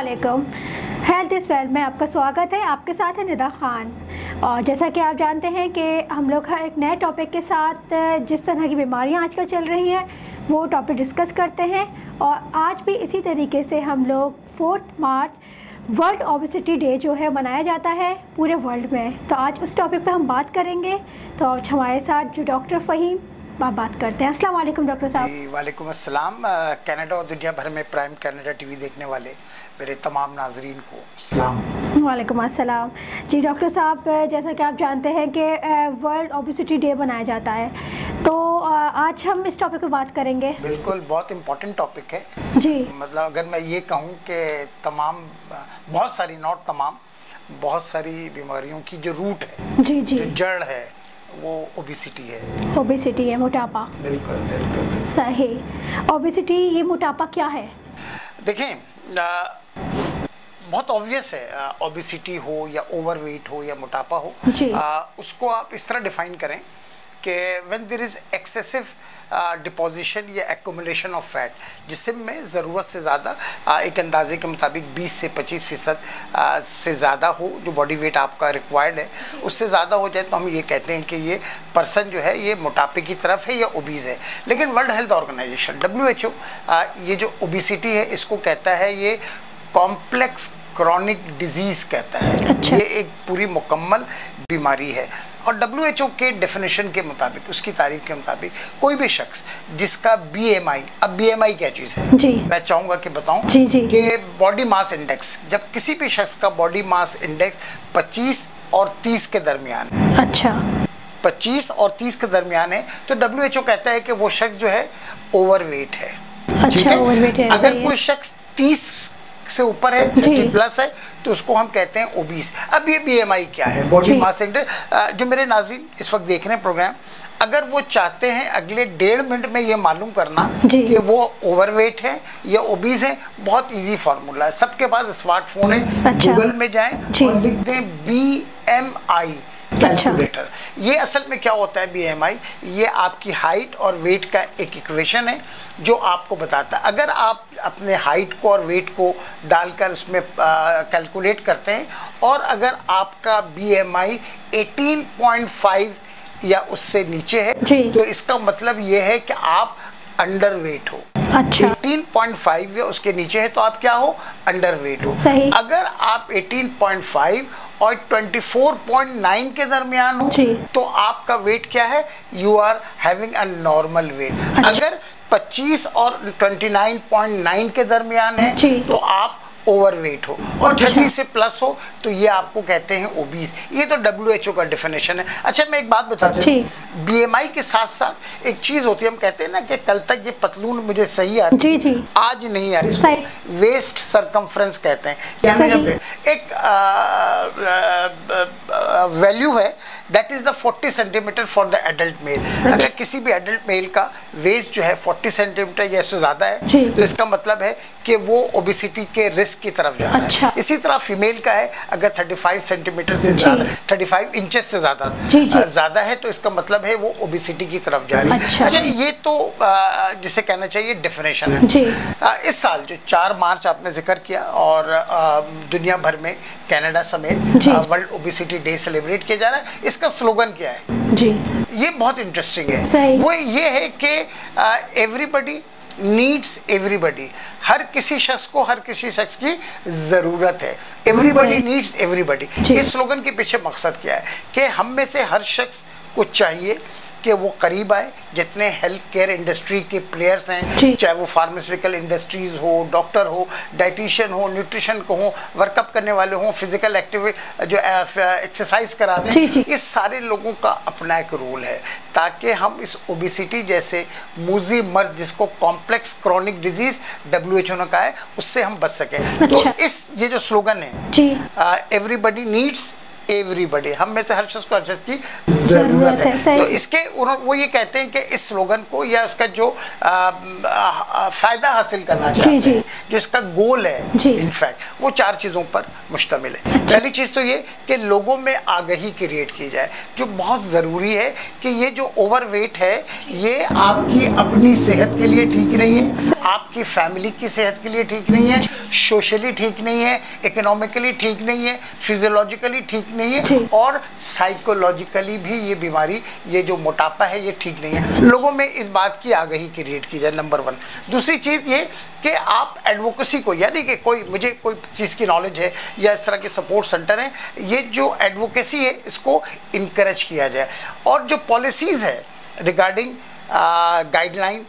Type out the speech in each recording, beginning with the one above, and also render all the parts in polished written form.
अस्सलामुअलैकुम। Health is wealth में आपका स्वागत है। आपके साथ है निदा खान। और जैसा कि आप जानते हैं कि हम लोग हर एक नए टॉपिक के साथ जिस तरह की बीमारियां आजकल चल रही हैं वो टॉपिक डिस्कस करते हैं। और आज भी इसी तरीके से हम लोग 4 मार्च वर्ल्ड ओबेसिटी डे जो है मनाया जाता है पूरे वर्ल्ड में। तो आज उस टॉपिक पे हम बात करेंगे। तो हमारे साथ जो डॉक्टर फ़हीम बात करते हैं। अस्सलाम वालेकुम डॉक्टर साहब। वालेकुम अस्सलाम। कनाडा और दुनिया भर में प्राइम कनाडा टीवी देखने वाले मेरे तमाम नाजरीन को सलाम। वालेकुम अस्सलाम। जी डॉक्टर साहब, जैसा कि आप जानते हैं कि वर्ल्ड ओबेसिटी डे मनाया जाता है, तो आज हम इस टॉपिक पे बात करेंगे। बिल्कुल, बहुत इम्पोर्टेंट टॉपिक है जी। मतलब अगर मैं ये कहूँ कि बहुत सारी बहुत सारी बीमारियों की जो रूट है, जी जी, जो जड़ है वो ओबेसिटी है। ओबेसिटी है, मोटापा। बिल्कुल बिल्कुल सही। ओबेसिटी, ये मोटापा क्या है? देखें, बहुत ऑब्वियस है, ओबेसिटी हो या ओवरवेट हो या मोटापा हो, उसको आप इस तरह डिफाइन करें कि when there is excessive deposition या एक्यूमुलेशन ऑफ फैट, जिसमें ज़रूरत से ज़्यादा एक अंदाजे के मुताबिक 20 से 25% से ज़्यादा हो, जो बॉडी वेट आपका रिक्वायर्ड है उससे ज़्यादा हो जाए तो हम ये कहते हैं कि ये पर्सन जो है ये मोटापे की तरफ है या ओबीज़ है। लेकिन वर्ल्ड हेल्थ ऑर्गेनाइजेशन WHO ये जो ओबेसिटी है इसको कहता है ये कॉम्प्लेक्स क्रॉनिक डिजीज़ कहता है। अच्छा। ये एक पूरी मुकम्मल बीमारी है और WHO के डेफिनेशन के मुताबिक, उसकी तारीफ के मुताबिक, कोई भी शख्स जिसका BMI, अब BMI क्या चीज़ है जी, मैं चाहूँगा कि बताऊँ कि बॉडी मास इंडेक्स, जब किसी भी शख्स का बॉडी मास इंडेक्स 25 और 30 के दरमियान है, अच्छा 25 और 30 के दरमियान है, तो WHO कहता है कि वो शख्स जो है ओवरवेट है। अच्छा, ओवरवेट है। अगर कोई शख्स 30 से ऊपर है, 30 प्लस है, तो उसको हम कहते हैं ओबीस। अब ये BMI क्या है, बॉडी मास इंडेक्स, जो मेरे नाज़रीन इस वक्त देख रहे हैं प्रोग्राम, अगर वो चाहते हैं अगले 1.5 मिनट में ये मालूम करना कि वो ओवरवेट है या ओबीस है, बहुत इजी फार्मूला है। सबके पास स्मार्टफोन है, गूगल में जाएं और लिख दें BMI कैलकुलेटर। ये असल में क्या होता है BMI, ये आपकी हाइट और वेट का एक इक्वेशन है जो आपको बताता है। अगर आप अपने हाइट को और वेट को डालकर उसमें कैलकुलेट करते हैं और अगर आपका BMI 18.5 या उससे नीचे है तो इसका मतलब ये है कि आप अंडर वेट हो। अच्छा। 18.5 या उसके नीचे है तो आप क्या हो, अंडर वेट हो। सही। अगर आप 18.5 और 24.9 के दरमियान हो तो आपका वेट क्या है, you are having a normal weight. अगर 25 और 29.9 के दरमियान है तो आप ओवरवेट हो, और 30 से प्लस हो तो ये आपको कहते हैं ओबीस। ये तो WHO का डेफिनेशन है। अच्छा, मैं एक बात बता दूं, BMI के साथ साथ एक चीज होती है, हम कहते हैं ना कि कल तक ये पतलून मुझे सही आ रही थी, आज नहीं आ रही, वेस्ट सरकमफ्रेंस कहते हैं। यानी एक वैल्यू है, that is the 40 centimetre for the adult mail. अगर किसी भी एडल्ट मेल का वेस्ट जो है 40 सेंटीमीटर या इससे ज्यादा है तो इसका मतलब है कि वो ओबेसिटी के रिस्क की तरफ जा रहा है। इसी तरह फीमेल का है, अगर 35 सेंटीमीटर से ज्यादा, 35 इंचेस से ज्यादा है तो इसका मतलब है वो ओबेसिटी की तरफ जा रही है। अच्छा, ये तो जिसे कहना चाहिए डेफिनेशन है। इस साल जो 4 मार्च आपने जिक्र किया और दुनिया भर में कनाडा समेत वर्ल्ड ओबेसिटी डे सेलिब्रेट किया जा रहा है, इसका स्लोगन क्या है जी, ये बहुत इंटरेस्टिंग है। वो ये है कि एवरीबॉडी नीड्स एवरीबॉडी, हर किसी शख्स को हर किसी शख्स की ज़रूरत है। Everybody needs everybody. इस स्लोगन के पीछे मकसद क्या है कि हम में से हर शख्स को चाहिए कि वो करीब आए, जितने हेल्थ केयर इंडस्ट्री के प्लेयर्स हैं, चाहे वो फार्मास्यूटिकल इंडस्ट्रीज़ हो, डॉक्टर हो, डाइटिशियन हो, न्यूट्रिशन को हो, वर्कअप करने वाले हों, फिजिकल एक्टिविटी जो एक्सरसाइज कराते हैं, ये सारे लोगों का अपना एक रोल है ताकि हम इस ओबेसिटी जैसे मूजी मर्ज, जिसको कॉम्प्लेक्स क्रॉनिक डिजीज WHO ने कहा है, उससे हम बच सकें। तो इस ये जो स्लोगन है एवरीबॉडी नीड्स एवरीबडी, हम में से हर शख्स को हर शख्स की ज़रूरत है। तो इसके वो ये कहते हैं कि इस स्लोगन को या इसका जो फ़ायदा हासिल करना चाहते हैं, जो इसका गोल है, इनफैक्ट वो 4 चीज़ों पर मुश्तमिल है। पहली चीज़ तो ये कि लोगों में आगाही क्रिएट की जाए, जो बहुत ज़रूरी है कि ये जो ओवरवेट है ये आपकी अपनी सेहत के लिए ठीक नहीं है, आपकी फैमिली की सेहत के लिए ठीक नहीं है, सोशली ठीक नहीं है, इकोनॉमिकली ठीक नहीं है, फिजियोलॉजिकली ठीक नहीं है, और साइकोलॉजिकली भी ये बीमारी, ये जो मोटापा है ये ठीक नहीं है। लोगों में इस बात की आगाही क्रिएट की जाए, नंबर 1। दूसरी चीज़ ये कि आप एडवोकेसी को, यानी कि मुझे कोई चीज़ की नॉलेज है या इस तरह के सपोर्ट सेंटर हैं, ये जो एडवोकेसी है इसको इनकरेज किया जाए। और जो पॉलिसीज़ है रिगार्डिंग गाइडलाइन,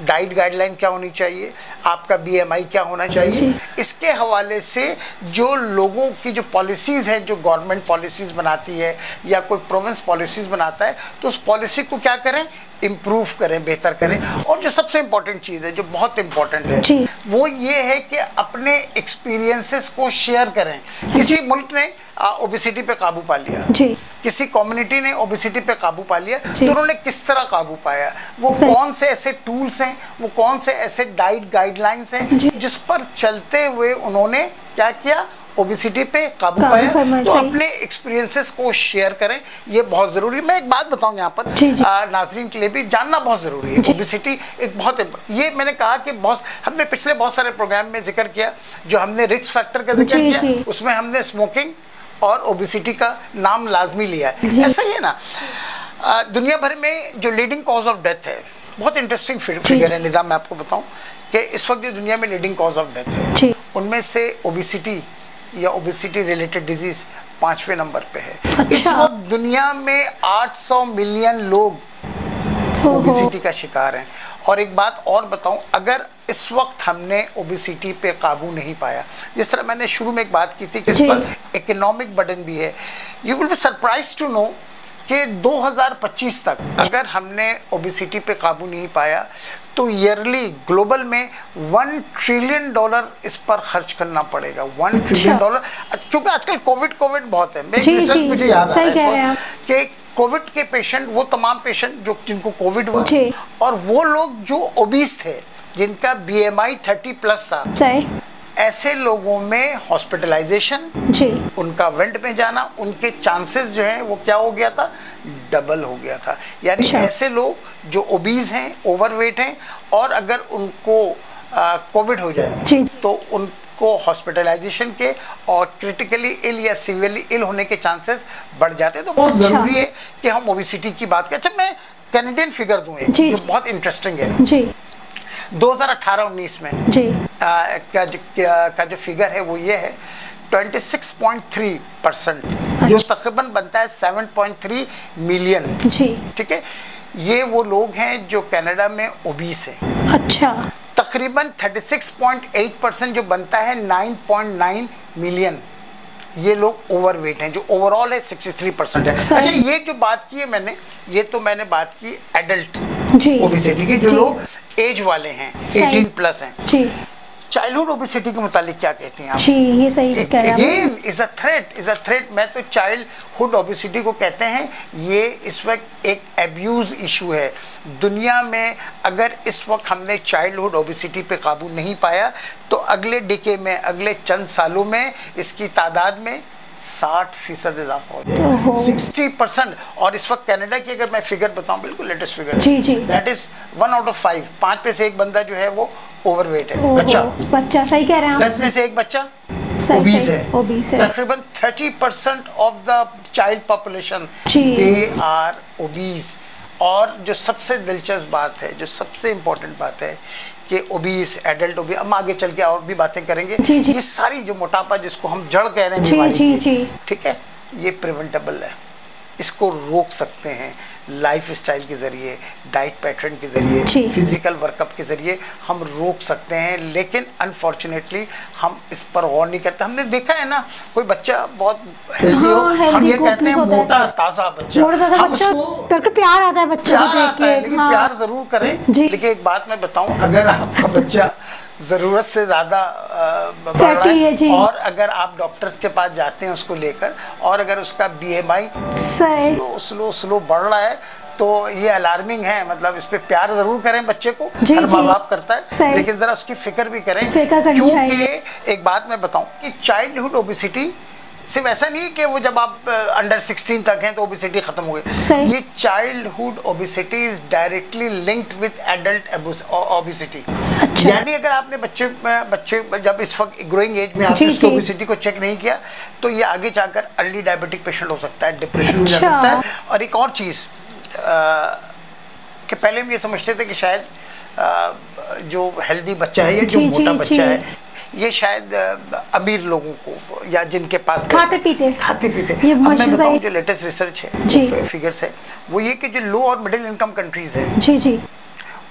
डाइट गाइडलाइन क्या होनी चाहिए, आपका BMI क्या होना चाहिए, इसके हवाले से जो लोगों की जो पॉलिसीज़ हैं, जो गवर्नमेंट पॉलिसीज़ बनाती है या कोई प्रोविंस पॉलिसीज़ बनाता है, तो उस पॉलिसी को क्या करें, इम्प्रूव करें, बेहतर करें। और जो सबसे इम्पोर्टेंट चीज़ है, जो बहुत इम्पोर्टेंट है, वो ये है कि अपने एक्सपीरियंसेस को शेयर करें। किसी मुल्क ने ओबेसिटी पे काबू पा लिया, किसी कम्युनिटी ने ओबेसिटी पे काबू पा लिया, तो उन्होंने किस तरह काबू पाया, वो कौन से ऐसे टूल्स हैं, वो कौन से ऐसे डाइट गाइडलाइंस हैं जिस पर चलते हुए उन्होंने क्या किया, ओबेसिटी पे काबू पाया। तो अपने एक्सपीरियंसेस को शेयर करें, ये बहुत ज़रूरी। मैं एक बात बताऊं यहाँ पर नाज़रीन के लिए भी जानना बहुत ज़रूरी है। ओबेसिटी एक बहुत, ये मैंने कहा कि हमने पिछले बहुत सारे प्रोग्राम में जिक्र किया, जो हमने रिस्क फैक्टर का जिक्र किया, उसमें हमने स्मोकिंग और ओबेसिटी का नाम लाजमी लिया है। ऐसा ही है ना, दुनिया भर में जो लीडिंग कॉज ऑफ डेथ है, बहुत इंटरेस्टिंग फिगर है निज़ाम, मैं आपको बताऊं कि इस वक्त जो दुनिया में लीडिंग कॉज ऑफ डेथ है, उनमें से ओबेसिटी या ओबेसिटी रिलेटेड डिजीज 5वें नंबर पे है। इस वक्त दुनिया में 800 मिलियन लोग ओबेसिटी का शिकार हैं। और एक बात और बताऊं, अगर इस वक्त हमने ओबेसिटी पे काबू नहीं पाया, जिस तरह मैंने शुरू में एक बात की थी कि इस पर इकोनॉमिक बर्डन भी है, you will be surprised to know कि 2025 तक अगर हमने ओबेसिटी पे काबू नहीं पाया तो ईयरली ग्लोबल में $1 ट्रिलियन इस पर खर्च करना पड़ेगा। $1 ट्रिलियन, क्योंकि आजकल कोविड बहुत है। मैं रिसर्च मुझे याद आ रहा है कि कोविड के पेशेंट, वो तमाम पेशेंट जो जिनको कोविड हुआ, और वो लोग जो ओबीस थे, जिनका BMI 30+ था, ऐसे लोगों में हॉस्पिटलाइजेशन, उनका वेंट में जाना, उनके चांसेस जो हैं वो क्या हो गया था, डबल हो गया था। यानी ऐसे लोग जो ओबीज हैं, ओवरवेट हैं, और अगर उनको कोविड हो जाए तो उनको हॉस्पिटलाइजेशन के और क्रिटिकली इल या सीवियरली इल होने के चांसेस बढ़ जाते हैं। तो बहुत ज़रूरी है कि हम ओबेसिटी की बात करें। अच्छा, मैं कैनेडियन फिगर दूँ एक, जो बहुत इंटरेस्टिंग है। 2018-19 में का जो फिगर है वो ये है 26.3%, जो तकरीबन बनता है 7.3 मिलियन। ठीक है, ये वो लोग हैं जो कनाडा में ओबीस हैं। अच्छा, तकरीबन 36.8% जो बनता है 9.9 मिलियन, ये लोग ओवरवेट हैं, जो ओवरऑल है 63% है। अच्छा, ये जो बात की है मैंने, ये तो मैंने बात की एडल्ट ओबेसिटी की, जो लोग एज वाले हैं, 18+ हैं। चाइल्डहुड ओबेसिटी के मुतालिक क्या कहते हैं आप? जी, ये सही कह रहे हैं। Again is a threat. मैं तो चाइल्डहुड ओबेसिटी को कहते हैं, ये इस वक्त एक एब्यूज इशू है दुनिया में। अगर इस वक्त हमने चाइल्डहुड ओबेसिटी पे काबू नहीं पाया तो अगले डिके में, अगले चंद सालों में इसकी तादाद में 60% इजाफा हो जाएगा, 60%। और इस वक्त कनाडा की अगर मैं फिगर बताऊं, बिल्कुल latest figure, that is 1 out of 5, 5 में से एक बंदा जो है वो ओवरवेट है। बच्चा, सही कह रहे हैं आप। 10 में से एक बच्चा ओबीस है। तकरीबन 30% of the child population they are obese. और जो सबसे दिलचस्प बात है, जो सबसे इम्पोर्टेंट बात है कि ओबीस, एडल्ट ओबीस, हम आगे चल के और भी बातें करेंगे। ये सारी जो मोटापा जिसको हम जड़ कह रहे हैं बीमारी की, ठीक है, ये प्रिवेंटेबल है, इसको रोक सकते हैं लाइफस्टाइल के ज़रिए, डाइट पैटर्न के ज़रिए, फिजिकल वर्कअप के ज़रिए हम रोक सकते हैं। लेकिन अनफॉर्चुनेटली हम इस पर गौर नहीं करते। हमने देखा है ना, कोई बच्चा बहुत हेल्दी हो, हम ये कहते हैं मोटा ताज़ा बच्चा, हम उसको प्यार आता है बच्चे को देख के, लेकिन प्यार ज़रूर करें। लेकिन एक बात मैं बताऊं, अगर आपका बच्चा ज़रूरत से ज़्यादा बढ़ रहा है। और अगर आप डॉक्टर्स के पास जाते हैं उसको लेकर, और अगर उसका BMI स्लो बढ़ रहा है, तो ये अलार्मिंग है। मतलब इस पे प्यार जरूर करें बच्चे को, हर माँ बाप करता है, लेकिन जरा उसकी फिक्र भी करें। क्योंकि एक बात मैं बताऊं कि चाइल्डहुड ओबेसिटी सिर्फ ऐसा नहीं है कि वो जब आप अंडर 16 तक हैं तो ओबेसिटी खत्म हो गई। ये childhood obesity is directly linked with adult obesity. यानी अगर आपने बच्चे जब इस वक्त ग्रोइंग एज में आपने इसकी ओबेसिटी को चेक नहीं किया, तो ये आगे जाकर अर्ली डायबिटिक पेशेंट हो सकता है, डिप्रेशन में जा सकता है। और एक और चीज़ कि पहले हम ये समझते थे कि शायद जो हेल्दी बच्चा है या जो मोटा बच्चा है, ये शायद अमीर लोगों को या जिनके पास खाते पीते। अब मैं बताऊं जो लेटेस्ट रिसर्च है, जो फिगर्स है, वो ये कि जो लो और मिडिल इनकम कंट्रीज हैं,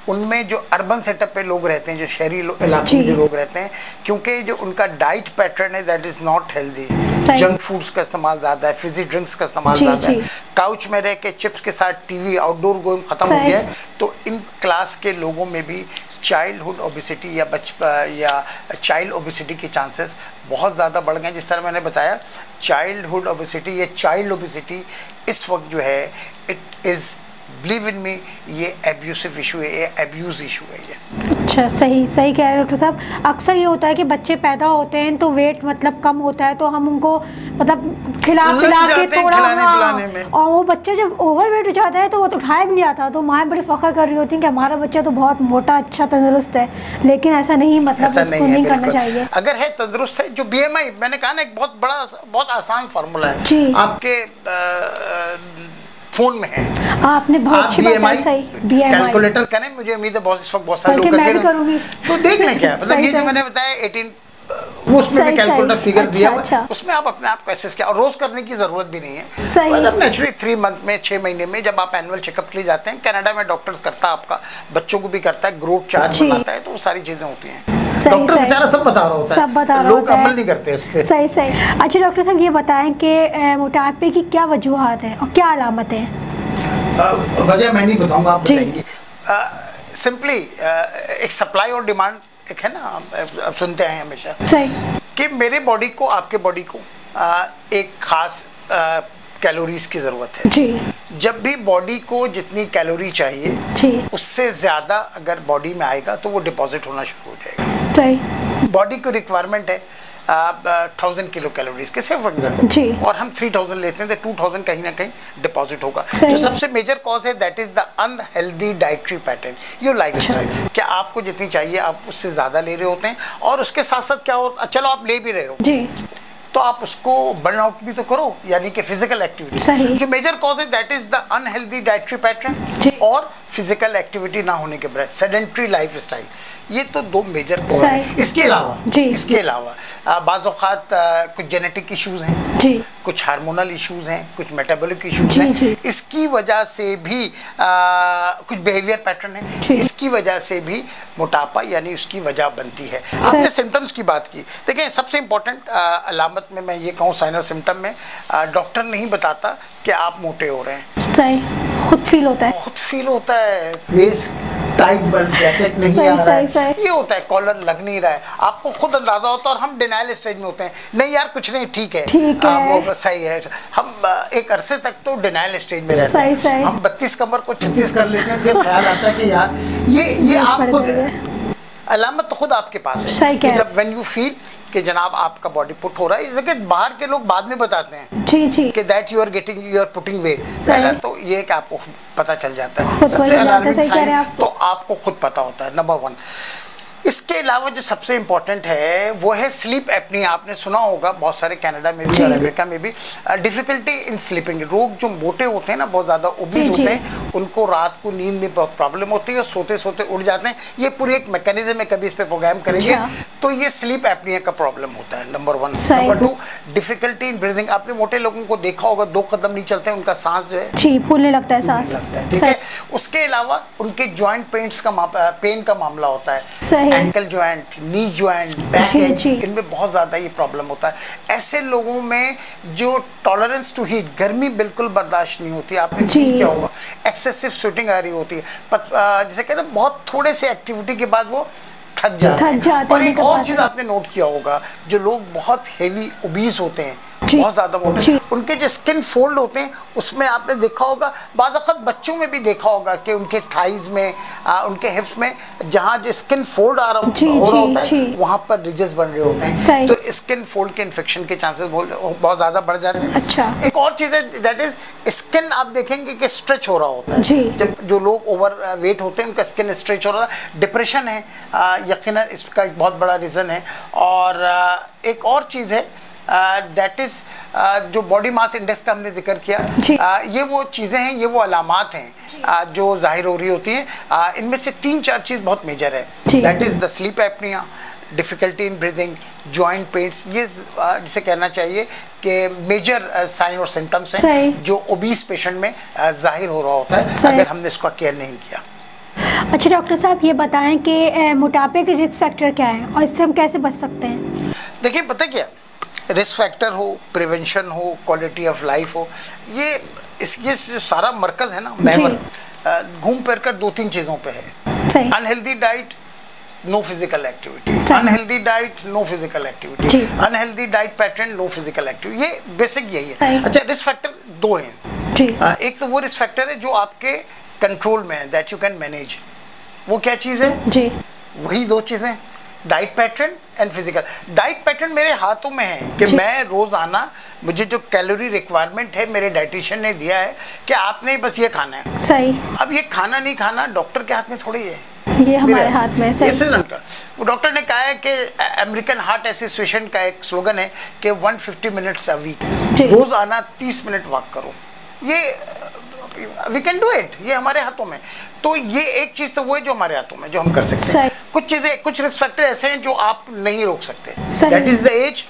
उनमें जो अर्बन सेटअप पे लोग रहते हैं, जो शहरी इलाकों में जो लोग रहते हैं, क्योंकि जो उनका डाइट पैटर्न है that is not healthy, junk foods का इस्तेमाल ज़्यादा है, फिजी ड्रिंक्स का इस्तेमाल ज़्यादा है, काउच में रह के चिप्स के साथ टीवी, आउटडोर गेम खत्म हो गया है, तो इन क्लास के लोगों में भी चाइल्डहुड ओबेसिटी या चाइल्ड ओबेसिटी के चांसेस बहुत ज़्यादा बढ़ गए। जिस तरह मैंने बताया, चाइल्डहुड ओबेसिटी या चाइल्ड ओबेसिटी इस वक्त जो है, इट इज़ बिलीव इन मी, ये एब्यूसिव इशू है, ये एब्यूज़ इशू है ये। अच्छा, सही कह रहे हो डॉक्टर साहब। अक्सर ये होता है कि बच्चे पैदा होते हैं तो वेट मतलब कम होता है, तो हम उनको मतलब खिला के थोड़ा और वो बच्चा जब ओवर वेट हो जाता है तो वो तो उठाया भी नहीं आता, तो माँ बड़ी फख्र कर रही होती है कि हमारा बच्चा तो बहुत मोटा, अच्छा, तंदुरुस्त है। लेकिन ऐसा नहीं, मतलब उसको नहीं करना चाहिए। अगर है तंदुरुस्त है, जो BMI मैंने कहा ना, एक बहुत आसान फार्मूला है, आपके फोन में है, आपने बहुत अच्छी बात है, कैलकुलेटर करें, मुझे उम्मीद है बहुत इस वक्त बहुत सारे लोग करते हैं, तो देख लें क्या मतलब ये जो मैंने बताया 18 उसमें भी कैलकुलेटर फिगर दिया हुआ है, उसमें आप अपने आप को एसेस किया, और रोज करने की जरूरत भी नहीं है। मतलब नेचुरली 3 मंथ में, 6 महीने में जब आप एनुअल चेकअप के लिए जाते हैं, कनाडा में डॉक्टर्स करता है, आपका बच्चों को भी करता है, ग्रोथ चार्ट बनाता है, तो वो सारी चीजें होती हैं। डॉक्टर बेचारा सब बता रहा होता है, लोग अमल नहीं करते उस पे। सही। अच्छा डॉक्टर साहब, ये बताएं कि मोटापे की क्या वजूहात हैं और क्या अलामतें हैं? वजह मैं नहीं बताऊंगा, आप बताएंगे। सिंपली एक सप्लाई और डिमांड एक है ना, आप सुनते हैं हमेशा कि मेरे बॉडी को, आपके बॉडी को एक खास कैलोरीज की ज़रूरत है जी। जब भी बॉडी को जितनी कैलोरी चाहिए जी, उससे ज़्यादा अगर बॉडी में आएगा तो वो डिपॉजिट होना शुरू हो जाएगा। बॉडी को रिक्वायरमेंट है 1000 किलो कैलोरीज के, सिर्फ और हम 3000 लेते हैं, तो 2000 कहीं ना कहीं डिपॉजिट होगा। जो सबसे मेजर कॉज है that is the unhealthy dietary pattern, your lifestyle. क्या आपको जितनी चाहिए आप उससे ज़्यादा ले रहे होते हैं, और उसके साथ साथ क्या हो, चलो आप ले भी रहे हो जी, तो आप उसको बर्न आउट भी तो करो, यानी कि फिजिकल एक्टिविटी। जो मेजर कॉज है that is the unhealthy dietary pattern और फिजिकल एक्टिविटी ना होने के बजाय सेडेंट्री लाइफस्टाइल, ये तो 2 मेजर कॉज है। इसके अलावा बाज़ औक़ात कुछ जेनेटिक इश्यूज हैं जी, कुछ हार्मोनल इश्यूज हैं, कुछ मेटाबॉलिक इश्यूज हैं, इसकी वजह से भी कुछ बिहेवियर पैटर्न है, इसकी वजह से भी मोटापा यानी उसकी वजह बनती है। आपने सिम्टम्स की बात की, देखिए सबसे इम्पोर्टेंट अलामत में मैं ये कहूँ, साइन और सिम्टम में डॉक्टर नहीं बताता कि आप मोटे हो रहे हैं, खुद फील होता है, फेस टाइट बन, जैकेट नहीं आ रहा है, ये होता है, कॉलर लग नहीं रहा है, आपको खुद अंदाजा होता है, और हम डिनाइल स्टेज में होते हैं, नहीं यार कुछ नहीं, ठीक है वो सही है। हम एक अरसे तक तो डिनाइल स्टेज में रहते हैं, हम 32 कमर को 36 कर लेते हैं, फिर ख्याल आता है कि यार ये आप खुद, अलामत तो खुद आपके पास है कि जब व्हेन यू फील कि जनाब आपका बॉडी पुट हो रहा है, देखिए बाहर के लोग बाद में बताते हैं जी कि that you are putting weight, पहला तो ये कि आपको खुद पता चल जाता है, सबसे अलार्मिंग साइन तो आपको खुद पता होता है, नंबर 1। इसके अलावा जो सबसे इम्पोर्टेंट है वो है स्लीप एपनिया। आपने सुना होगा, बहुत सारे कनाडा में भी और अमेरिका में भी डिफ़िकल्टी इन स्लीपिंग। लोग जो मोटे होते हैं ना, बहुत ज़्यादा ओबीज होते हैं, उनको रात को नींद में बहुत प्रॉब्लम होती है, सोते सोते उठ जाते हैं। ये पूरी एक मैकेनिज्म है, कभी इस पर प्रोग्राम करेंगे। तो ये स्लीप एपनिया का प्रॉब्लम होता है, number 1। Number 2, difficulty in breathing. आपने मोटे लोगों को देखा होगा, 2 कदम नहीं चलते, उनका सांस जो है फूलने लगता है, सांस लगता है, ठीक है। उसके अलावा उनके जॉइंट पेन का मामला होता है, ankle joint, knee joint, backache, इनमें बहुत ज़्यादा ये प्रॉब्लम होता है। ऐसे लोगों में जो टॉलरेंस टू हीट, गर्मी बिल्कुल बर्दाश्त नहीं होती, आपने फील किया होगा, एक्सेसिव स्वेटिंग आ रही होती है, जैसे कहते हैं बहुत थोड़े से एक्टिविटी के बाद वो थक जाते हैं। और एक और चीज़ आपने नोट किया होगा, जो लोग बहुत हेवी ओबीस होते हैं, बहुत ज़्यादा मोटे, उनके जो स्किन फोल्ड होते हैं उसमें आपने देखा होगा, बाज़ वक़्त बच्चों में भी देखा होगा कि उनके थाइज में, उनके हिप्स में जहाँ जो स्किन फोल्ड हो रहा होता है वहाँ पर रिजेस बन रहे होते हैं, तो स्किन फोल्ड के इन्फेक्शन के चांसेस बहुत ज़्यादा बढ़ जाते हैं। अच्छा। एक और चीज़ है दैट इज स्किन, आप देखेंगे कि स्ट्रेच हो रहा होता है। जब जो लोग ओवर वेट होते हैं उनका स्किन स्ट्रेच हो रहा है। डिप्रेशन है यकीनन इसका एक बहुत बड़ा रीज़न है। और एक और चीज़ है दैट इज़ जो बॉडी मास इंडेक्स का हमने जिक्र किया, ये वो चीज़ें हैं, ये वो अलामात हैं जो जाहिर हो रही होती हैं। इनमें से 3-4 चीज़ बहुत मेजर है, that is the sleep apnoea, difficulty in breathing, joint pains. ये जिसे कहना चाहिए कि मेजर साइन और सिम्टम्स हैं जो ओबीस पेशेंट में जाहिर हो रहा होता है अगर हमने इसका केयर नहीं किया। अच्छा डॉक्टर साहब, ये बताएं कि मोटापे के रिस्क फैक्टर क्या हैं और इससे हम कैसे बच सकते हैं? देखिए, पता क्या, रिस्क फैक्टर हो, प्रिवेंशन हो, क्वालिटी ऑफ लाइफ हो, ये जो सारा मरकज़ है ना, महवर घूम फिर कर 2-3 चीज़ों पे है। Unhealthy diet, no physical activity, unhealthy diet, no physical activity, unhealthy diet pattern, no physical activity, ये बेसिक यही है। अच्छा, रिस्क फैक्टर 2 हैं। एक तो वो रिस्क फैक्टर है जो आपके कंट्रोल में है, दैट यू कैन मैनेज। वो क्या चीज़ है? वही 2 चीज़ें, diet pattern and physical. Diet pattern मेरे हाथों में है कि मैं रोज़ाना, मुझे जो कैलोरी रिक्वायरमेंट है मेरे डाइटिशियन ने दिया है कि आपने बस ये खाना है। सही। अब ये खाना नहीं खाना डॉक्टर के हाथ में थोड़ी है, ये हमारे हाथ में है। वो डॉक्टर ने कहा है कि अमेरिकन हार्ट एसोसिएशन का एक स्लोगन है कि 150 मिनट्स अ वीक, रोज़ाना 30 मिनट वॉक करो। ये वी कैन डू इट, ये हमारे हाथों में। तो ये एक चीज़ तो वो है जो हमारे हाथों में, जो हम कर सकते हैं। कुछ चीज़ें, कुछ रिस्क फैक्टर ऐसे हैं जो आप नहीं रोक सकते, दैट इज़ द एज।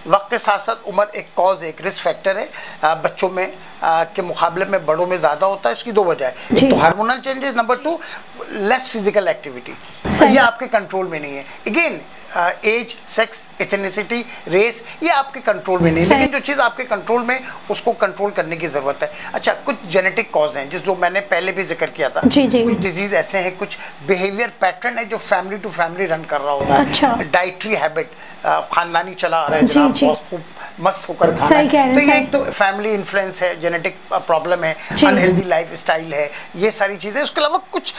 वक्त के साथ साथ उम्र एक कॉज, एक रिस्क फैक्टर है। बच्चों में के मुकाबले में बड़ों में ज़्यादा होता है। इसकी 2 वजह है, एक तो hormonal changes, number 2 less physical activity, ये आपके कंट्रोल में नहीं है। Again age, sex, ethnicity, race, ये आपके कंट्रोल में नहीं, लेकिन जो चीज़ आपके कंट्रोल में उसको कंट्रोल करने की ज़रूरत है। अच्छा, कुछ जेनेटिक कॉज हैं जो मैंने पहले भी जिक्र किया था। कुछ डिजीज़ ऐसे हैं, कुछ बिहेवियर पैटर्न है जो फैमिली टू फैमिली रन कर रहा होता है। अच्छा। डाइटरी हैबिट, खानदानी चला आ रहा है, जनाब बहुत खूब मस्त होकर खाना है, तो ये एक तो फैमिली इन्फ्लुएंस है, जेनेटिक प्रॉब्लम है, अनहेल्दी लाइफ स्टाइल है, ये सारी चीज़ें। उसके अलावा कुछ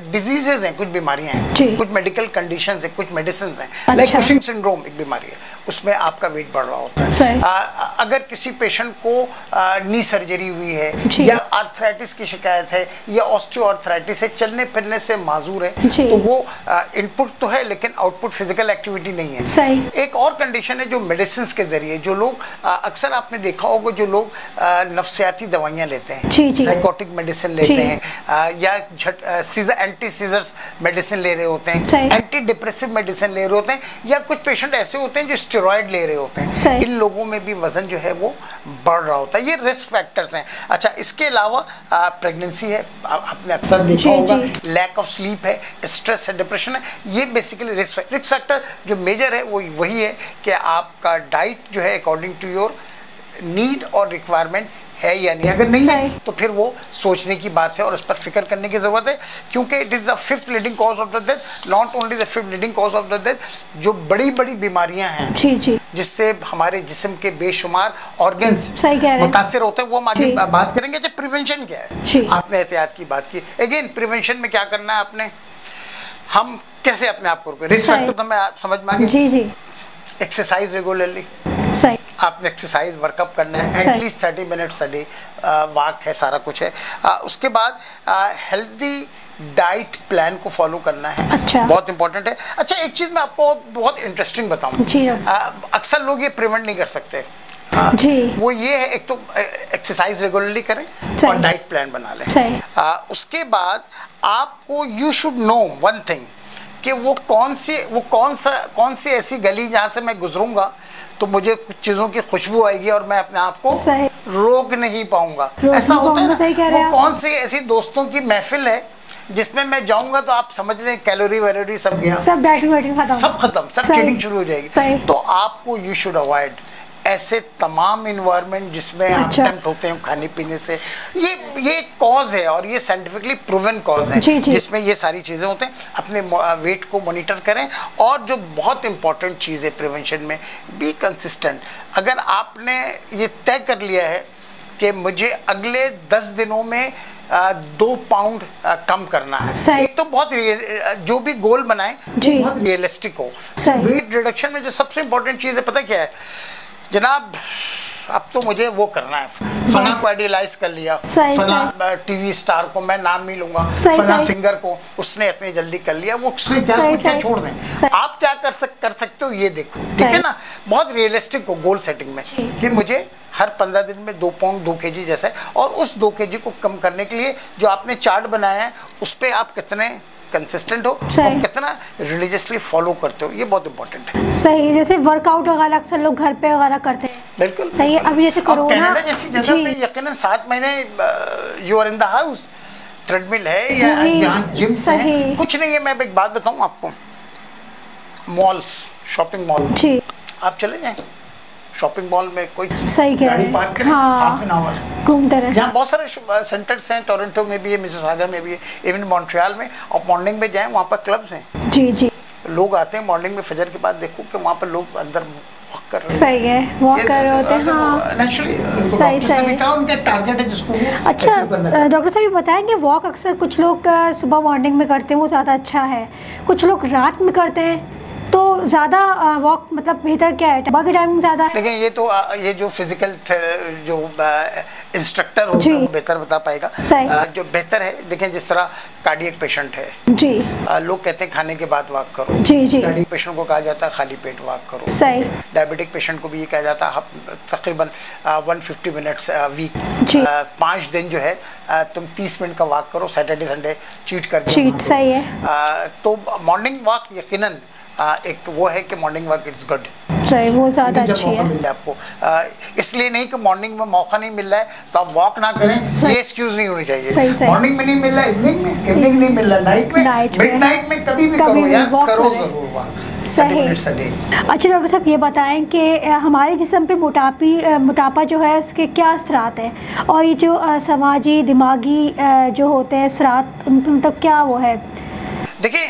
डिजीजेज हैं, कुछ बीमारियां हैं, कुछ मेडिकल कंडीशंस हैं, कुछ मेडिसिन हैं। लाइक कुशिंग सिंड्रोम एक बीमारी है, उसमें आपका वेट बढ़ रहा होता है। अगर किसी पेशेंट को नी सर्जरी हुई है या आर्थराइटिस की शिकायत है या ऑस्टियोआर्थराइटिस है, चलने फिरने से माजूर है, तो वो इनपुट तो है लेकिन आउटपुट फिजिकल एक्टिविटी नहीं है। एक और कंडीशन है जो मेडिसिन के जरिए, जो लोग अक्सर आपने देखा होगा, जो लोग नफ्सियाती दवाइयाँ लेते हैं, साइकोटिक मेडिसिन लेते हैं या एंटी सीजर्स मेडिसिन ले रहे होते हैं, एंटी डिप्रेसिव मेडिसिन ले रहे होते हैं, या कुछ पेशेंट ऐसे होते हैं जो स्टेरॉइड ले रहे होते हैं। इन लोगों में भी वजन जो है वो बढ़ रहा होता है। ये रिस्क फैक्टर्स हैं। अच्छा, इसके अलावा प्रेगनेंसी है, आपने अक्सर देखा होगा, लैक ऑफ स्लीप है, स्ट्रेस है, डिप्रेशन है, ये बेसिकली रिस्क फैक्टर जो मेजर है वो वही है कि आपका डाइट जो है अकॉर्डिंग टू योर नीड और रिक्वायरमेंट है या नहीं। अगर नहीं है तो फिर वो सोचने की बात है और उस पर फिक्र करने की ज़रूरत है, क्योंकि it is the 5th leading cause of the death, not only the 5th leading cause of the death. जो बड़ी बड़ी बीमारियां हैं जिससे हमारे जिस्म के बेशुमार ऑर्गन्स मुतासर होते हैं, वो हम आगे बात करेंगे। जब प्रिवेंशन क्या है, आपने एहतियात की बात की। अगेन प्रिवेंशन में क्या करना है आपने, हम कैसे अपने आप को रोकें। रिस्क फैक्टर तो मैं समझ में आ गया। एक्सरसाइज रेगुलरली, आपने एक्सरसाइज वर्कअप करना है, at least 30 minutes a day, walk है, सारा कुछ है। उसके बाद हेल्दी डाइट प्लान को फॉलो करना है। अच्छा। बहुत इंपॉर्टेंट है। अच्छा, एक चीज़ मैं आपको बहुत इंटरेस्टिंग बताऊँ, अक्सर लोग ये प्रिवेंट नहीं कर सकते। वो ये है, एक तो एक्सरसाइज रेगुलरली करें और डाइट प्लान बना लें। उसके बाद आपको you should know one thing कि वो कौन सी ऐसी गली जहाँ से मैं गुजरूंगा तो मुझे कुछ चीज़ों की खुशबू आएगी और मैं अपने आप को रोक नहीं पाऊंगा। ऐसा होता है ना, वो कौन सी ऐसी दोस्तों की महफिल है जिसमें मैं जाऊंगा तो आप समझ लें कैलोरी वैलोरी सब गया, सब डाइटिंग खत्म, सब चीटिंग शुरू हो जाएगी। तो आपको यू शुड अवॉइड ऐसे तमाम इन्वायरमेंट जिसमें आप टेम्प्ट होते हैं खाने पीने से, ये कॉज है और ये साइंटिफिकली प्रूवन कॉज है जिसमें ये सारी चीज़ें होते हैं। अपने वेट को मॉनिटर करें और जो बहुत इंपॉर्टेंट चीज़ है प्रिवेंशन में, बी कंसिस्टेंट। अगर आपने ये तय कर लिया है कि मुझे अगले 10 दिनों में 2 पाउंड कम करना है, एक तो बहुत जो भी गोल बनाए बहुत रियलिस्टिक हो। वेट रिडक्शन में जो सबसे इंपॉर्टेंट चीज़ है पता क्या है जनाब, अब तो मुझे वो करना है, फना को आइडियलाइज कर लिया, फना टीवी स्टार को, मैं नाम नहीं लूंगा, फना सिंगर को उसने इतनी जल्दी कर लिया, वो उसने क्या छोड़ दें। आप क्या कर सकते हो ये देखो, ठीक है ना। बहुत रियलिस्टिक हो गोल सेटिंग में कि मुझे हर 15 दिन में 2 पाउंड 2 केजी जैसा है, और उस 2 केजी को कम करने के लिए जो आपने चार्ट बनाया है उस पर आप कितने कंसिस्टेंट हो और कितना रिलीजियसली फॉलो करते हो, ये बहुत इंपॉर्टेंट है। सही, जैसे वर्कआउट वगैरह अक्सर लोग घर पे वगैरह करते हैं। बिल्कुल सही है। अभी जैसे कोरोना कनाडा जैसी जगह पे यकीनन 7 महीने you are in the house, treadmill है या यहाँ जिम है, कुछ नहीं है। मैं एक बात बताऊँ आपको, मॉल्स, शॉपिंग मॉल आप चले जाएं, शॉपिंग मॉल में कोई गाड़ी पार्क करें, हाफ एन आवर घूमते रहे। यहाँ बहुत सारे सेंटर्स हैं, टोरंटो में भी है, मिसिसागा में भी है, इवन मॉन्ट्रियल में। और मॉर्निंग में जाएं, वहाँ पर क्लब्स हैं। जी लोग आते हैं मॉर्निंग में, फजर के बाद देखो कि वहाँ पर लोग अंदर वॉक कर रहे हैं। सही है, वॉक कर रहे होते हैं। हाँ, नेचुरली उनका टारगेट है जिसको। अच्छा डॉक्टर साहब ये बताएंगे, वॉक अक्सर कुछ लोग सुबह मॉर्निंग में करते हैं, वो ज़्यादा अच्छा है, कुछ लोग रात में करते हैं, तो ज़्यादा वॉक मतलब बेहतर क्या है, बाकी टाइमिंग ज़्यादा है? देखिए ये तो ये जो फिजिकल जो इंस्ट्रक्टर होगा वो बेहतर बता पाएगा। जो बेहतर है, देखें जिस तरह कार्डियक पेशेंट है जी, लोग कहते हैं खाने के बाद वॉक करो जी। कार्डियक पेशेंट को कहा जाता है खाली पेट वॉक करो। सही। डायबिटिक पेशेंट को भी ये कहा जाता है तकरीबन 150 मिनट्स वीक, 5 दिन जो है तुम 30 मिनट का वॉक करो, सैटरडे संडे चीट करके। सही है। तो मॉर्निंग वॉक यकीनन एक वो है कि मॉर्निंग वॉक इट्स गुड, सही, वो ज़्यादा अच्छी है। मिल रहा है आपको, इसलिए नहीं कि मॉर्निंग में मौका नहीं मिल रहा है तो आप वॉक ना करें, ये एक्सक्यूज नहीं होनी चाहिए। मॉर्निंग में नहीं मिल रहा, इवनिंग नहीं मिल रहा, नाइट में, मिडनाइट में कभी भी करो यार, करो जरूर वॉक। सही। अच्छा डॉक्टर साहब ये बताएं कि हमारे जिस्म पे मोटापा जो है उसके क्या असरात हैं, और ये जो समाजी दिमागी जो होते हैं असरात, मतलब क्या वो है? देखिए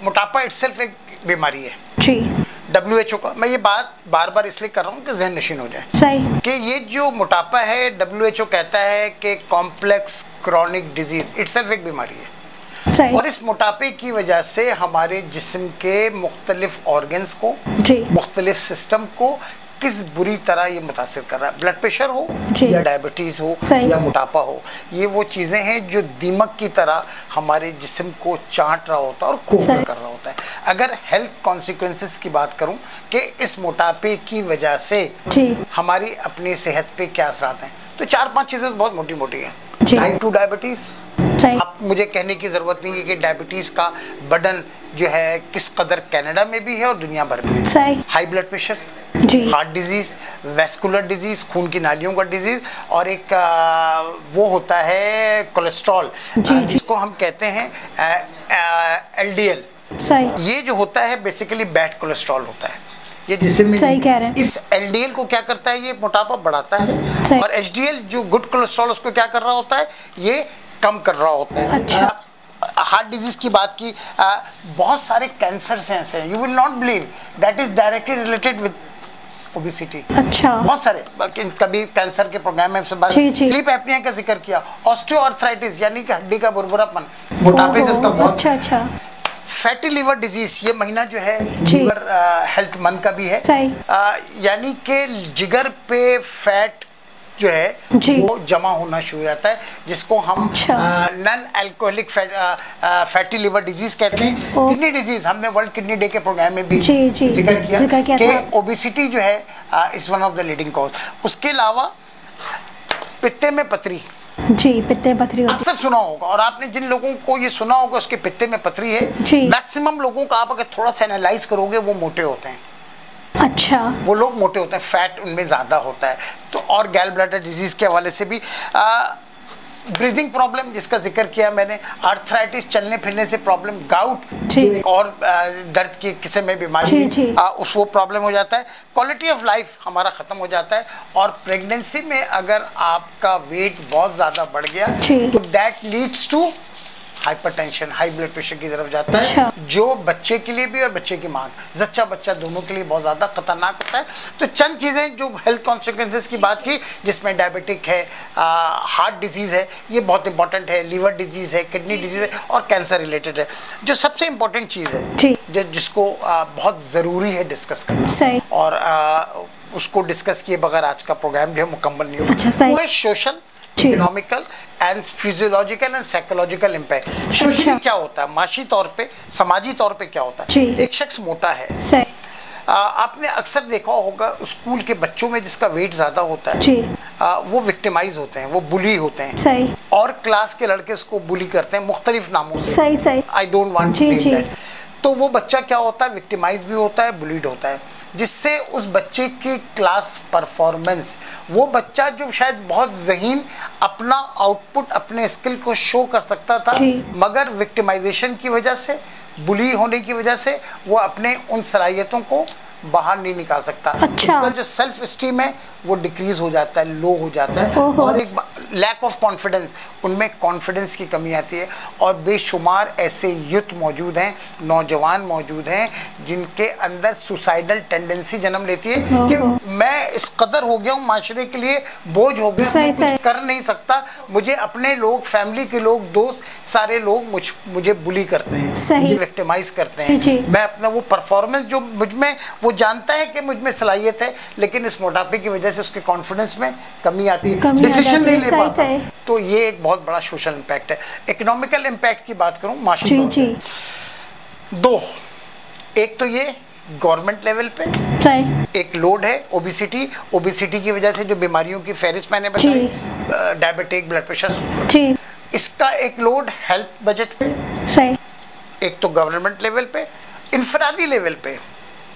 मोटापा इटसेल्फ एक बीमारी है जी। WHO का, मैं ये बात बार बार इसलिए कर रहा हूँ कि जहन नशीन हो जाए। सही। कि ये जो मोटापा है WHO कहता है कि कॉम्प्लेक्स क्रॉनिक डिजीज इटसेल्फ एक बीमारी है। सही। और इस मोटापे की वजह से हमारे जिस्म के मुख्तलिफ ऑर्गन्स को, मुख्तलिफ सिस्टम को किस बुरी तरह ये मुतासिर कर रहा है। ब्लड प्रेशर हो या डायबिटीज़ हो या मोटापा हो, ये वो चीज़ें हैं जो दीमक की तरह हमारे जिस्म को चाट रहा होता है और खोखला कर रहा होता है। अगर हेल्थ कॉन्सिक्वेंसेस की बात करूं कि इस मोटापे की वजह से हमारी अपनी सेहत पे क्या असरात हैं, तो 4-5 चीज़ें तो बहुत मोटी मोटी हैं। टाइप 2 डायबिटीज़, आप मुझे कहने की ज़रूरत नहीं है कि डायबिटीज़ का बर्डन जो है किस कदर कनाडा में भी है और दुनिया भर में। High blood pressure, heart disease, vascular disease, खून की नालियों का डिजीज, और एक वो होता है कोलेस्ट्रॉल जिसको हम कहते हैं LDL। ये जो होता है बेसिकली बैड कोलेस्ट्रॉल होता है। ये जिसमें इस LDL को क्या करता है, ये मोटापा बढ़ाता है, और HDL जो गुड कोलेस्ट्रॉल उसको क्या कर रहा होता है, ये कम कर रहा होता है। अच्छा। हार्ट डिजीज की बात की, बहुत सारे कैंसर्स हैं ऐसे, you will not believe, that is directly related with obesity. अच्छा। बहुत सारे, कभी कैंसर के प्रोग्राम में स्लीप एपनिया का जिक्र किया, ऑस्टियोआर्थराइटिस यानी कि हड्डी का बुरबुरापन मोटापे से इसका बहुत। अच्छा। फैटी लिवर डिजीज, ये महीना जो है लिवर हेल्थ मंथ का भी है, यानी कि जिगर पे फैट जो है वो जमा होना शुरू हो जाता है, जिसको हम non alcoholic fatty liver disease कहते हैं। किडनी डिजीज, हमने वर्ल्ड किडनी डे के प्रोग्राम में भी जिक्र किया कि ओबेसिटी जो है it's one of the leading cause. उसके अलावा पित्ते में पथरी, पित्ते में पथरी अक्सर सुना होगा, और आपने जिन लोगों को ये सुना होगा उसके पित्ते में पथरी है, मैक्सिमम लोगों का आप अगर थोड़ा सा एनालाइज करोगे वो मोटे होते हैं। अच्छा। वो लोग मोटे होते हैं, फैट उनमें ज़्यादा होता है। तो और गैल ब्लैडर डिजीज़ के हवाले से भी ब्रीदिंग प्रॉब्लम जिसका जिक्र किया मैंने, आर्थराइटिस चलने फिरने से प्रॉब्लम, गाउट और दर्द की किसी में बीमारी उस वो प्रॉब्लम हो जाता है, क्वालिटी ऑफ लाइफ हमारा ख़त्म हो जाता है। और प्रेगनेंसी में अगर आपका वेट बहुत ज़्यादा बढ़ गया तो that leads to hypertension, high blood pressure की तरफ जाता है, जो बच्चे के लिए भी और बच्चे की माँ, जच्चा बच्चा दोनों के लिए बहुत ज़्यादा खतरनाक होता है। तो चंद चीज़ें जो हेल्थ कॉन्सिक्वेंसेस की बात की, जिसमें डायबिटिक है, हार्ट डिजीज़ है, ये बहुत इंपॉर्टेंट है, लीवर डिजीज़ है, किडनी डिजीज़ है और कैंसर रिलेटेड है। जो सबसे इम्पोर्टेंट चीज़ है जिसको बहुत ज़रूरी है डिस्कस करना, और उसको डिस्कस किए बगैर आज का प्रोग्राम जो है मुकम्मल नहीं होगा, वो है social, economical and physiological and psychological impact. Socially क्या होता है, माशी तौर पे, समाजी तौर पे क्या होता है। एक शख्स मोटा है, आपने अक्सर देखा होगा स्कूल के बच्चों में जिसका वेट ज्यादा होता है वो विक्टिमाइज होते हैं, वो बुली होते हैं, और क्लास के लड़के उसको बुली करते हैं मुख्तलिफ नामों से। I don't want to name that. तो वो बच्चा क्या होता है, विक्टिमाइज भी होता है, बुलीड होता है, जिससे उस बच्चे की क्लास परफॉर्मेंस, वो बच्चा जो शायद बहुत ज़हीन अपना आउटपुट, अपने स्किल को शो कर सकता था, मगर विक्टिमाइजेशन की वजह से, बुली होने की वजह से वो अपने उन सलाहियतों को बाहर नहीं निकाल सकता। उसका जो सेल्फ स्टीम है वो डिक्रीज हो जाता है, लो हो जाता है, और एक लैक ऑफ कॉन्फिडेंस, उनमें कॉन्फिडेंस की कमी आती है। और बेशुमार ऐसे यूथ मौजूद हैं, नौजवान मौजूद हैं, जिनके अंदर सुसाइडल टेंडेंसी जन्म लेती है कि मैं इस कदर हो गया हूँ, माशरे के लिए बोझ हो गया, मैं कुछ कर नहीं सकता, मुझे अपने लोग, फैमिली के लोग, दोस्त, सारे लोग मुझे बुली करते हैं, मुझे विक्टिमाइज करते हैं। मैं अपना वो परफॉर्मेंस जो मुझ में, वो जानता है कि मुझ में सलाहियत है, लेकिन इस मोटापे की वजह से उसके कॉन्फिडेंस में कमी आती है, डिसीजन नहीं ले पाता। तो ये एक बहुत बड़ा सोशल इम्पैक्ट है। इकोनॉमिकल इम्पैक्ट की बात करूं माशी तौर पे, दो, एक तो ये गवर्नमेंट लेवल पे एक लोड है, ओबेसिटी की वजह से जो बीमारियों की फहरिस्त मैंने बताई, डायबिटिक, ब्लड प्रेशर, इसका एक लोड हेल्थ बजट पे, एक तो गवर्नमेंट लेवल पे। इनफरादी लेवल पे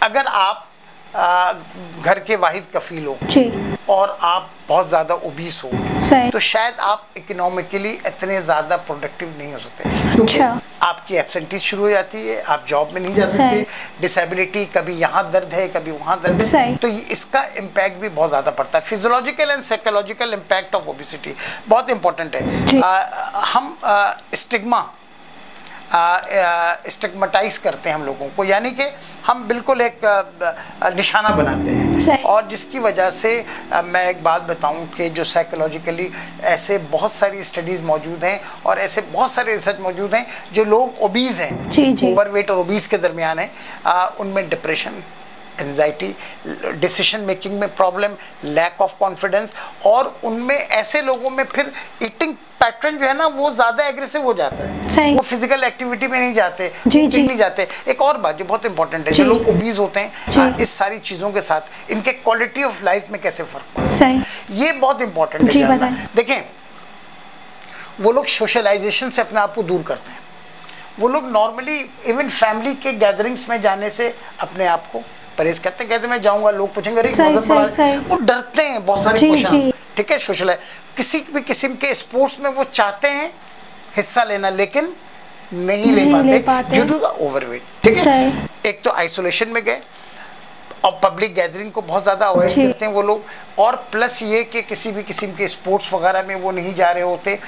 अगर आप घर के वाहिद कफील हो और आप बहुत ज़्यादा ओबीस हो, तो शायद आप इकोनॉमिकली इतने ज़्यादा प्रोडक्टिव नहीं हो सकते, क्योंकि आपकी एब्सेंटीज शुरू हो जाती है, आप जॉब में नहीं जा सकते, डिसेबिलिटी, कभी यहाँ दर्द है, कभी वहाँ दर्द है, तो इसका इम्पैक्ट भी बहुत ज़्यादा पड़ता है। Physiological and psychological impact of obesity बहुत इंपॉर्टेंट है। हम स्टिग्मेटाइज करते हैं हम लोगों को, यानी कि हम बिल्कुल एक निशाना बनाते हैं, और जिसकी वजह से मैं एक बात बताऊं कि जो साइकोलॉजिकली ऐसे बहुत सारी स्टडीज़ मौजूद हैं और ऐसे बहुत सारे रिसर्च मौजूद हैं, जो लोग ओबीज़ हैं, ओवरवेट और ओबीज़ के दरमियान हैं, उनमें डिप्रेशन, एंजाइटी, डिसीजन मेकिंग में प्रॉब्लम, लैक ऑफ कॉन्फिडेंस, और उनमें ऐसे लोगों में फिर ईटिंग पैटर्न जो है ना वो ज़्यादा एग्रेसिव हो जाता है, वो फिजिकल एक्टिविटी में नहीं जाते, नहीं जाते। एक और बात जो बहुत इंपॉर्टेंट है, जो लोग ओबीज होते हैं, इस सारी चीज़ों के साथ इनके क्वालिटी ऑफ लाइफ में कैसे फ़र्क पड़ता है, ये बहुत इंपॉर्टेंट है जानना। देखें, वो लोग सोशलाइजेशन से अपने आप को दूर करते हैं, वो लोग नॉर्मली इवन फैमिली के गैदरिंग्स में जाने से अपने आप को परहेज करते हैं, कहते मैं जाऊंगा लोग पूछेंगे वो डरते हैं, बहुत सारे क्वेश्चंस, ठीक है। सोशल है, किसी भी किस्म के स्पोर्ट्स में वो चाहते हैं हिस्सा लेना, लेकिन नहीं ले पाते ड्यू टू द ओवरवेट, ठीक है। एक तो आइसोलेशन में गए और पब्लिक गैदरिंग को बहुत ज़्यादा अवॉइड करते हैं वो लोग, और प्लस ये कि किसी भी किस्म के स्पोर्ट्स वगैरह में वो नहीं जा रहे होते।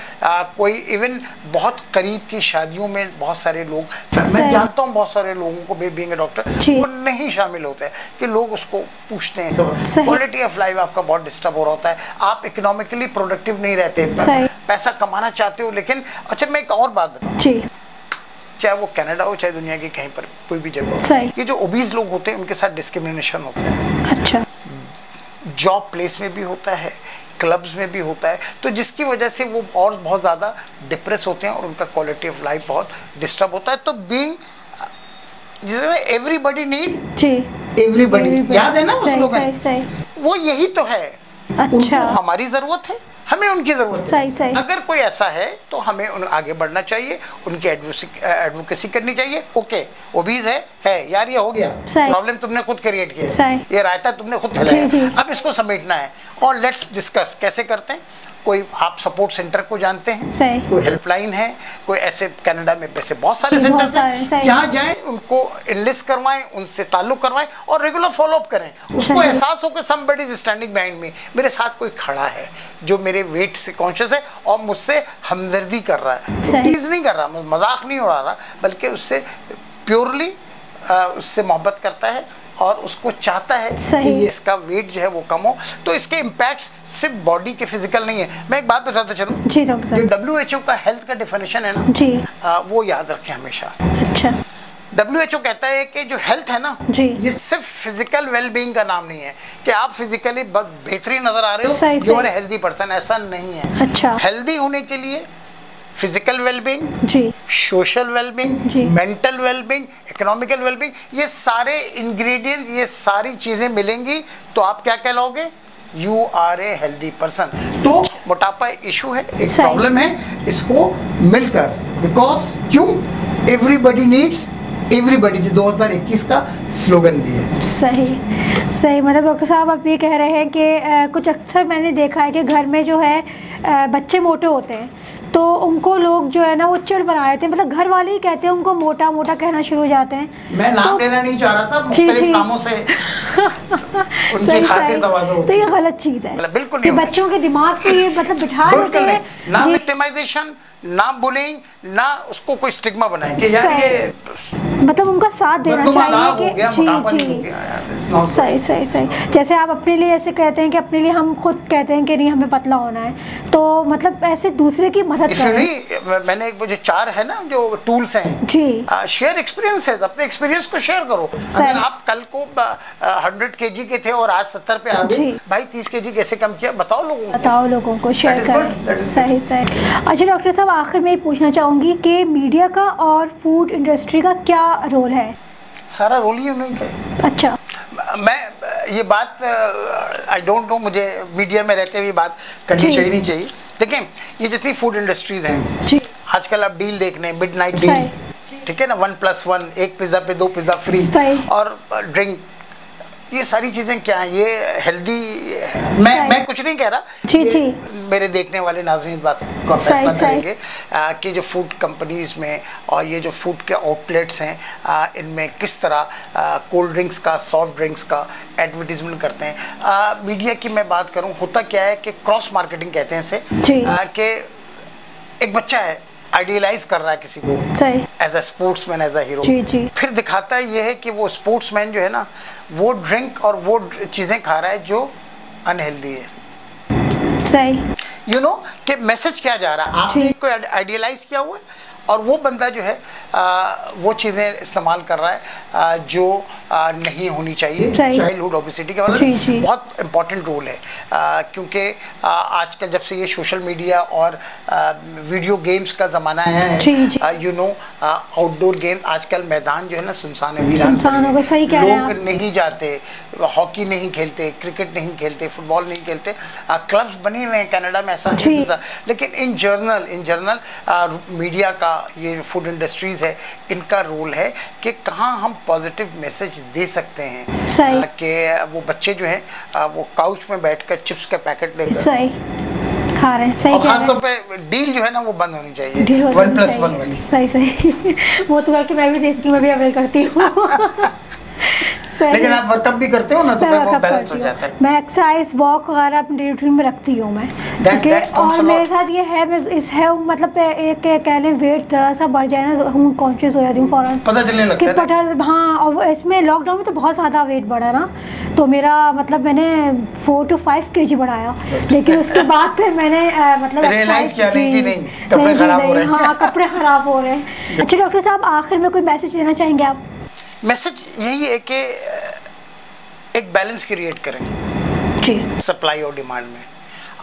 कोई इवन बहुत करीब की शादियों में बहुत सारे लोग, मैं जानता हूँ बहुत सारे लोगों को, बीइंग अ डॉक्टर, वो नहीं शामिल होते हैं कि लोग उसको पूछते हैं, क्वालिटी ऑफ लाइफ आपका बहुत डिस्टर्ब हो रहा होता है, आप इकोनॉमिकली प्रोडक्टिव नहीं रहते, पैसा कमाना चाहते हो, लेकिन अच्छा मैं एक और बात बताऊँ, चाहे वो कनाडा हो चाहे दुनिया की कहीं पर कोई भी जगह हो, ये जो ओबीज लोग होते हैं उनके साथ डिस्क्रिमिनेशन होता है। अच्छा, जॉब प्लेस में भी होता है, क्लब्स में भी होता है, तो जिसकी वजह से वो और बहुत ज़्यादा डिप्रेस होते हैं और उनका क्वालिटी ऑफ लाइफ बहुत डिस्टर्ब होता है। तो बीइंग जिसमें एवरीबडी नीड एवरीबडी, याद है ना उस लोग, वो यही तो है। अच्छा, हमारी ज़रूरत है, हमें उनकी ज़रूरत है। अगर कोई ऐसा है तो हमें आगे बढ़ना चाहिए, उनकी एडवोकेसी करनी चाहिए। ओके, ओबीज है यार, ये हो गया प्रॉब्लम, तुमने खुद क्रिएट किया, ये रायता तुमने खुद फैलाया, अब इसको समेटना है और लेट्स डिस्कस कैसे करते हैं। कोई आप सपोर्ट सेंटर को जानते हैं, कोई हेल्पलाइन है, कोई ऐसे कनाडा में वैसे बहुत सारे सेंटर्स हैं, जहाँ जाएं, उनको इनलिस्ट करवाएं, उनसे ताल्लुक करवाएं और रेगुलर फॉलोअप करें। उसको एहसास हो कि somebody is standing behind me, मेरे साथ कोई खड़ा है जो मेरे वेट से कॉन्शियस है और मुझसे हमदर्दी कर रहा है, टीज नहीं कर रहा, मजाक नहीं उड़ा रहा, बल्कि उससे प्योरली उससे मोहब्बत करता है और उसको चाहता है कि इसका वेट जो है वो कम हो। तो इसके इम्पैक्ट्स सिर्फ बॉडी के फिजिकल नहीं है। मैं एक बात बताता चलूं, जी डॉक्टर साहब, जो WHO का हेल्थ का डेफिनेशन है ना जी, वो याद रखें हमेशा। अच्छा, WHO कहता है कि जो हेल्थ है ना जी, ये सिर्फ फिजिकल वेलबींग का नाम नहीं है कि आप फिजिकली बेहतरीन नजर आ रहे हो, you are a healthy person, ऐसा नहीं है। अच्छा, हेल्दी होने के लिए फिजिकल वेलबींग, जी, social wellbeing, mental wellbeing, economical wellbeing, ये सारे इंग्रेडिएंट, ये सारी चीजें मिलेंगी तो आप क्या कहलाओगे, you are a healthy person. तो मोटापा इशू है, एक प्रॉब्लम है, इसको मिलकर, बिकॉज क्यों, एवरीबडी नीड्स एवरीबडी, जो 2021 का स्लोगन भी है। सही सही, मतलब डॉक्टर साहब आप ये कह रहे हैं कि कुछ अक्सर मैंने देखा है कि घर में जो है बच्चे मोटे होते हैं तो उनको लोग जो है ना वो चिढ़ बना देते हैं, मतलब घर वाले ही कहते हैं उनको मोटा मोटा कहना शुरू हो जाते हैं। मैं नाम लेना नहीं चाह रहा था, मुख्तलिफ नामों से उनकी खातिर तवाज़ो होती है। तो ये गलत चीज़ है, बिल्कुल नहीं, बच्चों के दिमाग को ये मतलब बिठा देते हैं, ना विक्टिमाइजेशन, ना बुलिंग, ना उसको कोई स्टिग्मा बनाए कि यार ये मतलब उनका साथ देना चाहिए कि जी जी, सही सही सही। जैसे आप अपने लिए ऐसे कहते हैं कि अपने लिए हम खुद कहते हैं कि नहीं हमें पतला होना है, तो मतलब ऐसे दूसरे की मदद करें। मैंने एक जो 4 है ना जो टूल्स हैं जी, शेयर एक्सपीरियंसेस, अपने एक्सपीरियंस को शेयर करो। अगर आप कल को 100 kg के थे और आज 70 पे आ गए, भाई 30 kg कैसे कम किया, बताओ लोगों को शेयर करें। सही सही। अच्छा डॉक्टर साहब, आखिर में पूछना चाहूँगी कि मीडिया का और फूड इंडस्ट्री का क्या रोल है? सारा रोल ही उन्हीं का। अच्छा, मैं ये बात आई डोंट नो, मुझे मीडिया में रहते हुए बात करनी चाहिए नहीं चाहिए। देखें, ये जितनी फूड इंडस्ट्रीज हैं आजकल आप डील देख रहे हैं, मिडनाइट डील, ठीक है ना, 1+1, एक पिज़्ज़ा पे 2 पिज़्ज़ा फ्री, और ड्रिंक, ये सारी चीज़ें क्या हैं, ये हेल्दी, मैं कुछ नहीं कह रहा, जी, मेरे देखने वाले नाज़रीन इस बात का फैसला करेंगे कि जो फूड कंपनीज़ में और ये जो फूड के आउटलेट्स हैं इनमें किस तरह कोल्ड ड्रिंक्स का, सॉफ्ट ड्रिंक्स का एडवर्टीजमेंट करते हैं। मीडिया की मैं बात करूँ, होता क्या है कि क्रॉस मार्केटिंग कहते हैं इसे, कि एक बच्चा है आइडियलाइज कर रहा है किसी को as a sportsman, as a hero, फिर दिखाता है ये है कि वो स्पोर्ट्समैन जो है ना वो ड्रिंक और वो चीज़ें खा रहा है जो अनहेल्दी है। सही, यू नो कि मैसेज क्या जा रहा है, आपने को आइडियलाइज किया हुआ है और वो बंदा जो है वो चीज़ें इस्तेमाल कर रहा है जो नहीं होनी चाहिए। चाइल्डहुड ओबेसिटी का वाला बहुत इम्पॉर्टेंट रोल है, क्योंकि आजकल जब से ये सोशल मीडिया और वीडियो गेम्स का ज़माना है, यू नो आउटडोर गेम, आजकल मैदान जो है ना सुनसान है, वीरान, लोग नहीं जाते, हॉकी नहीं खेलते, क्रिकेट नहीं खेलते, फुटबॉल नहीं खेलते, क्लब्स बने हुए हैं कनाडा में, ऐसा नहीं होता। लेकिन इन जर्नल मीडिया का, ये फूड इंडस्ट्रीज है, इनका रोल है कि कहाँ हम पॉजिटिव मैसेज दे सकते हैं कि वो बच्चे जो हैं वो काउच में बैठकर चिप्स का पैकेट लेकर खा रहे हैं। सही, और खासतौर पे डील जो है ना वो बंद होनी चाहिए, 1+1 वाली। सही वो तो बल्कि मैं भी देखती हूँ, मैं भी अवेल करती हूँ। लेकिन आप वर्कअप भी करते हो ना तो फिर वो बैलेंस हो जाता है। मैं एक्सरसाइज, वॉक वगैरह अपने रूटीन में रखती हूँ मैं, और मेरे साथ ये है मतलब एक कह लें वेट थोड़ा सा बढ़ जाए ना, हूँ कॉन्शियस हो जाती हूँ फ़ौरन, पता चलने लगता है। हाँ, और इसमें लॉकडाउन में तो बहुत ज़्यादा वेट बढ़ा ना, तो मेरा मतलब मैंने 4 to 5 kg बढ़ाया, लेकिन उसके बाद फिर मैंने मतलब रियलाइज किया नहीं, कपड़े खराब हो रहे हैं। हाँ, कपड़े खराब हो रहे हैं। अच्छा डॉक्टर साहब, आखिर में कोई मैसेज देना चाहेंगे आप? मैसेज यही है कि एक बैलेंस क्रिएट करें जी, सप्लाई और डिमांड में।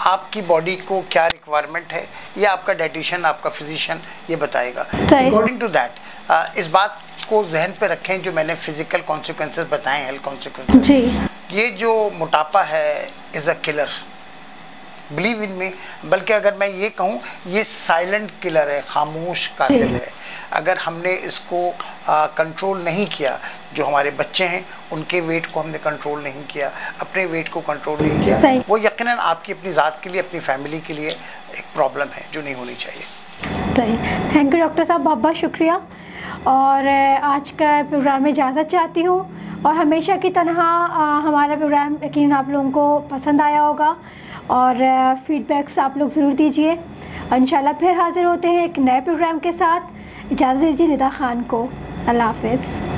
आपकी बॉडी को क्या रिक्वायरमेंट है ये आपका डाइटिशियन, आपका फिजिशियन ये बताएगा। अकॉर्डिंग टू दैट इस बात को जहन पे रखें जो मैंने फिजिकल कॉन्सिक्वेंसेस बताए, हेल्थ कॉन्सिक्वेंसेस। ये जो मोटापा है is a killer, believe in me, बल्कि अगर मैं ये कहूँ ये साइलेंट किलर है, खामोश कातिल है। अगर हमने इसको कंट्रोल नहीं किया, जो हमारे बच्चे हैं उनके वेट को हमने कंट्रोल नहीं किया, अपने वेट को कंट्रोल नहीं किया, वो यकीनन आपकी अपनी ज़ात के लिए, अपनी फैमिली के लिए एक प्रॉब्लम है जो नहीं होनी चाहिए। सही, थैंक यू डॉक्टर साहब, बहुत बहुत शुक्रिया। और आज का प्रोग्राम में इजाज़त चाहती हूँ, और हमेशा की तरह हमारा प्रोग्राम यकीन आप लोगों को पसंद आया होगा, और फीडबैक्स आप लोग ज़रूर दीजिए। इंशाल्लाह फिर हाज़िर होते हैं एक नए प्रोग्राम के साथ। इजाज़त दीजिए निदा खान को। अल्लाह हाफ़िज़।